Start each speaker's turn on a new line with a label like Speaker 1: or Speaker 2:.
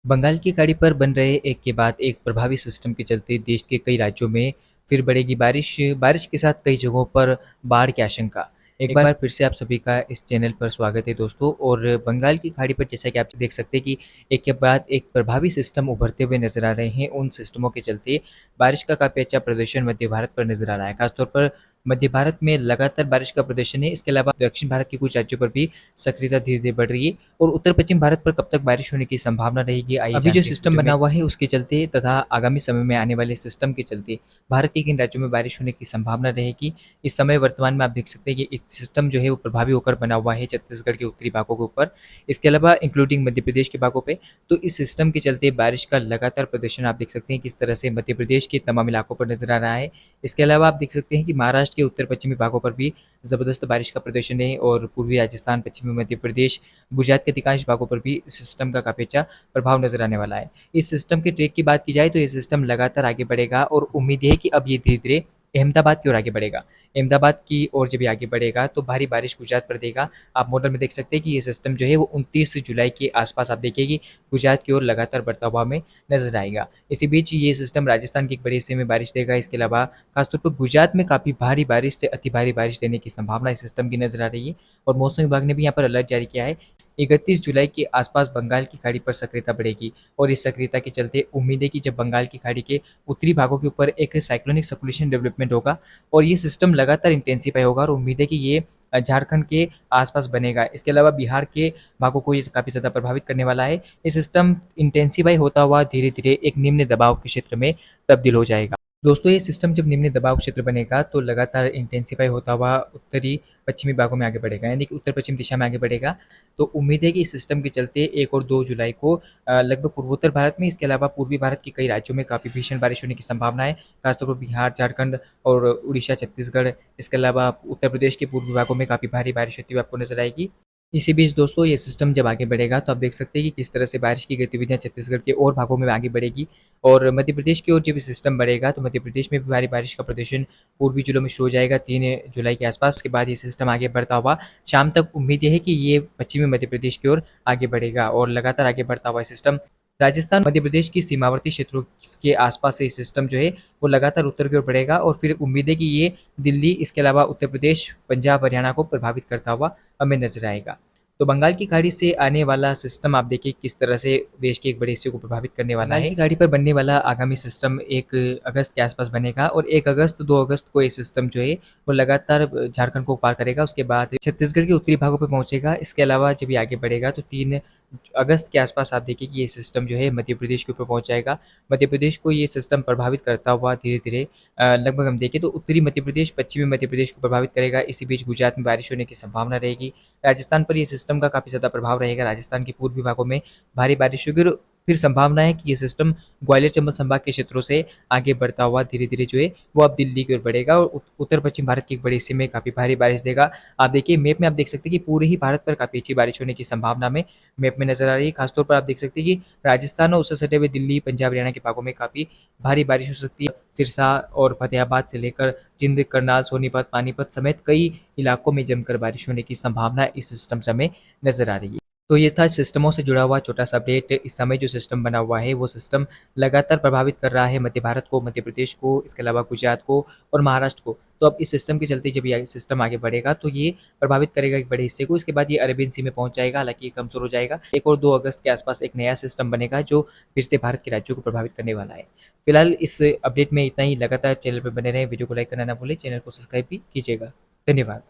Speaker 1: बंगाल की खाड़ी पर बन रहे एक के बाद एक प्रभावी सिस्टम के चलते देश के कई राज्यों में फिर बढ़ेगी बारिश। बारिश के साथ कई जगहों पर बाढ़ की आशंका। एक बार फिर से आप सभी का इस चैनल पर स्वागत है दोस्तों। और बंगाल की खाड़ी पर जैसा कि आप देख सकते हैं कि एक के बाद एक प्रभावी सिस्टम उभरते हुए नजर आ रहे हैं। उन सिस्टमों के चलते बारिश का काफ़ी अच्छा प्रदर्शन मध्य भारत पर नजर आ रहा है। खासतौर पर मध्य भारत में लगातार बारिश का प्रदर्शन है। इसके अलावा दक्षिण भारत के कुछ राज्यों पर भी सक्रियता धीरे धीरे बढ़ रही है। और उत्तर पश्चिम भारत पर कब तक बारिश होने की संभावना रहेगी, आइए अभी जो सिस्टम बना हुआ है उसके चलते तथा आगामी समय में आने वाले सिस्टम के चलते भारत के किन राज्यों में बारिश होने की संभावना रहेगी। इस समय वर्तमान में आप देख सकते हैं कि एक सिस्टम जो है वो प्रभावी होकर बना हुआ है छत्तीसगढ़ के उत्तरी भागों के ऊपर। इसके अलावा इंक्लूडिंग मध्य प्रदेश के भागों पे। तो इस सिस्टम के चलते बारिश का लगातार प्रदर्शन आप देख सकते हैं किस तरह से मध्य प्रदेश के तमाम इलाकों पर नजर आ रहा है। इसके अलावा आप देख सकते हैं कि महाराष्ट्र के उत्तर पश्चिमी भागों पर भी ज़बरदस्त बारिश का प्रदर्शन है। और पूर्वी राजस्थान, पश्चिमी मध्य प्रदेश, गुजरात के अधिकांश भागों पर भी इस सिस्टम का काफ़ी अच्छा प्रभाव नजर आने वाला है। इस सिस्टम के ट्रैक की बात की जाए तो ये सिस्टम लगातार आगे बढ़ेगा और उम्मीद है कि अब ये धीरे धीरे अहमदाबाद की ओर आगे बढ़ेगा। अहमदाबाद की ओर जब ये आगे बढ़ेगा तो भारी बारिश गुजरात पर देगा। आप मॉडल में देख सकते हैं कि ये सिस्टम जो है वो 29 जुलाई के आसपास आप देखिए कि गुजरात की ओर लगातार बढ़ता हुआ हमें नजर आएगा। इसी बीच ये सिस्टम राजस्थान के एक बड़े हिस्से में बारिश देगा। इसके अलावा खासतौर पर गुजरात में काफ़ी भारी बारिश से अति भारी बारिश देने की संभावना इस सिस्टम की नजर आ रही है। और मौसम विभाग ने भी यहाँ पर अलर्ट जारी किया है। 31 जुलाई के आसपास बंगाल की खाड़ी पर सक्रियता बढ़ेगी। और इस सक्रियता के चलते उम्मीद है कि जब बंगाल की खाड़ी के उत्तरी भागों के ऊपर एक साइक्लोनिक सर्कुलेशन डेवलपमेंट होगा और ये सिस्टम लगातार इंटेंसिफाई होगा। और उम्मीद है कि ये झारखंड के आसपास बनेगा। इसके अलावा बिहार के भागों को ये काफ़ी ज़्यादा प्रभावित करने वाला है। ये सिस्टम इंटेंसिफाई होता हुआ धीरे धीरे एक निम्न दबाव के क्षेत्र में तब्दील हो जाएगा। दोस्तों ये सिस्टम जब निम्न दबाव क्षेत्र बनेगा तो लगातार इंटेंसिफाई होता हुआ उत्तरी पश्चिमी भागों में आगे बढ़ेगा, यानी कि उत्तर पश्चिम दिशा में आगे बढ़ेगा। तो उम्मीद है कि इस सिस्टम के चलते 1 और 2 जुलाई को लगभग पूर्वोत्तर भारत में, इसके अलावा पूर्वी भारत के कई राज्यों में काफ़ी भीषण बारिश होने की संभावना है। खासतौर पर बिहार, झारखंड और उड़ीसा, छत्तीसगढ़, इसके अलावा उत्तर प्रदेश के पूर्वी भागों में काफ़ी भारी बारिश होती हुई आपको नजर आएगी। इसी बीच दोस्तों ये सिस्टम जब आगे बढ़ेगा तो आप देख सकते हैं कि किस तरह से बारिश की गतिविधियां छत्तीसगढ़ के और भागों में आगे बढ़ेगी। और मध्य प्रदेश की ओर जब ये सिस्टम बढ़ेगा तो मध्य प्रदेश में भी भारी बारिश का प्रदर्शन पूर्वी जिलों में शुरू हो जाएगा 3 जुलाई के आसपास। के बाद ये सिस्टम आगे बढ़ता हुआ शाम तक उम्मीद है कि ये पश्चिमी मध्य प्रदेश की ओर आगे बढ़ेगा। और लगातार आगे बढ़ता हुआ सिस्टम राजस्थान, मध्य प्रदेश की सीमावर्ती क्षेत्रों के आसपास से सिस्टम जो है वो लगातार उत्तर की ओर बढ़ेगा। और फिर उम्मीद है कि ये दिल्ली, इसके अलावा उत्तर प्रदेश, पंजाब, हरियाणा को प्रभावित करता हुआ हमें नजर आएगा। तो बंगाल की खाड़ी से आने वाला सिस्टम आप देखिए किस तरह से देश के एक बड़े हिस्से को प्रभावित करने वाला है। बंगाल की खाड़ी पर बनने वाला आगामी सिस्टम 1 अगस्त के आसपास बनेगा। और 1 अगस्त 2 अगस्त को ये सिस्टम जो है वो लगातार झारखंड को पार करेगा। उसके बाद छत्तीसगढ़ के उत्तरी भागों पर पहुंचेगा। इसके अलावा जब ये आगे बढ़ेगा तो 3 अगस्त के आसपास आप देखिए कि ये सिस्टम जो है मध्य प्रदेश के ऊपर पहुंच जाएगा। मध्य प्रदेश को ये सिस्टम प्रभावित करता हुआ धीरे धीरे लगभग हम देखें तो उत्तरी मध्य प्रदेश, पश्चिमी मध्य प्रदेश को प्रभावित करेगा। इसी बीच गुजरात में बारिश होने की संभावना रहेगी। राजस्थान पर ये सिस्टम का काफ़ी ज़्यादा प्रभाव रहेगा। राजस्थान के पूर्वी भागों में भारी बारिश होगी। और फिर संभावना है कि ये सिस्टम ग्वालियर चंबल संभाग के क्षेत्रों से आगे बढ़ता हुआ धीरे धीरे जो है वो अब दिल्ली की ओर बढ़ेगा। और उत्तर पश्चिम भारत के एक बड़े हिस्से में काफ़ी भारी बारिश देगा। आप देखिए मैप में आप देख सकते हैं कि पूरे ही भारत पर काफ़ी अच्छी बारिश होने की संभावना में मैप में नजर आ रही है। खासतौर पर आप देख सकते हैं कि राजस्थान और उससे सटे हुए दिल्ली, पंजाब, हरियाणा के भागों में काफ़ी भारी बारिश हो सकती है। सिरसा और फतेहाबाद से लेकर जिंद, करनाल, सोनीपत, पानीपत समेत कई इलाकों में जमकर बारिश होने की संभावना इस सिस्टम से हमें नजर आ रही है। तो ये था सिस्टमों से जुड़ा हुआ छोटा सा अपडेट। इस समय जो सिस्टम बना हुआ है वो सिस्टम लगातार प्रभावित कर रहा है मध्य भारत को, मध्य प्रदेश को, इसके अलावा गुजरात को और महाराष्ट्र को। तो अब इस सिस्टम के चलते जब ये सिस्टम आगे बढ़ेगा तो ये प्रभावित करेगा एक बड़े हिस्से को। इसके बाद ये अरेबियन सी में पहुंच जाएगा, हालांकि ये कमजोर हो जाएगा। 1 और 2 अगस्त के आसपास एक नया सिस्टम बनेगा जो फिर से भारत के राज्यों को प्रभावित करने वाला है। फिलहाल इस अपडेट में इतना ही। लगातार चैनल पर बने रहें, वीडियो को लाइक करना ना भूलें, चैनल को सब्सक्राइब भी कीजिएगा। धन्यवाद।